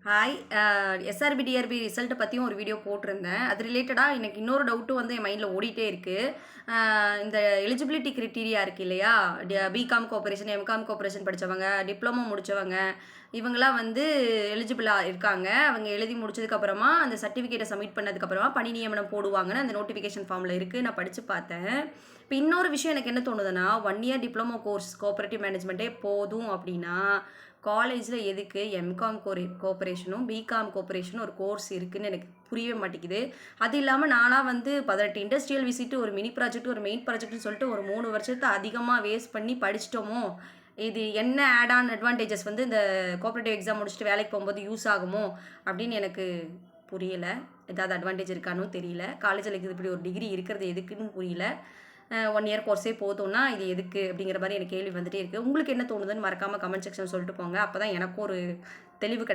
Hi. SRP TRP ரிசல்ட்டை பற்றியும் ஒரு வீடியோ போட்டிருந்தேன். அது ரிலேட்டடாக எனக்கு இன்னொரு டவுட்டும் வந்து என் மைண்டில் ஓடிட்டே இருக்குது. இந்த எலிஜிபிலிட்டி கிரிட்டீரியா இருக்குது இல்லையா, பிகாம் கோஆப்ரேஷன், எம்காம் கோஆப்ரேஷன் படித்தவங்க, டிப்ளமோ முடித்தவங்க, இவங்களாம் வந்து எலிஜிபிளாக இருக்காங்க. அவங்க எழுதி முடிச்சதுக்கப்புறமா அந்த சர்டிஃபிகேட்டை சப்மிட் பண்ணதுக்கப்புறமா பணி நியமனம் போடுவாங்கன்னு அந்த நோட்டிஃபிகேஷன் ஃபார்மில் இருக்குது. நான் படித்து பார்த்தேன். இப்போ இன்னொரு விஷயம் எனக்கு என்ன தோணுதுன்னா, 1 இயர் டிப்ளமோ கோர்ஸ் கோஆப்ரேட்டிவ் மேனேஜ்மெண்ட்டே போதும் அப்படின்னா காலேஜில் எதுக்கு எம்காம் கோஆப்ரேஷனும் பிகாம் கோஆப்ரேஷனும் ஒரு கோர்ஸ் இருக்குதுன்னு எனக்கு புரியவே மாட்டேங்குது. அது இல்லாமல் நானாக வந்து 18 இண்டஸ்ட்ரியல் விசிட்டு, ஒரு மினி ப்ராஜெக்ட், ஒரு மெயின் ப்ராஜெக்ட்னு சொல்லிட்டு ஒரு 3 வருஷத்தை அதிகமாக வேஸ்ட் பண்ணி படிச்சிட்டோமோ, இது என்ன ஆட் ஆன் அட்வான்டேஜஸ் வந்து இந்த கோஆப்ரேட்டிவ் எக்ஸாம் முடிச்சுட்டு வேலைக்கு போகும்போது யூஸ் ஆகுமோ அப்படின்னு எனக்கு புரியலை. ஏதாவது அட்வான்டேஜ் இருக்கான்னு தெரியல. காலேஜில் இப்படி ஒரு டிகிரி இருக்கிறது எதுக்குன்னு புரியல. 1 இயர் கோர்ஸே போதும்னா இது எதுக்கு அப்படிங்கிற மாதிரி எனக்கு கேள்வி வந்துட்டே இருக்குது. உங்களுக்கு என்ன தோணுதுன்னு மறக்காமல் கமெண்ட் செக்ஷன் சொல்லிட்டு போங்க. அப்போ தான் எனக்கும் ஒரு தெளிவு கிடைக்கும்.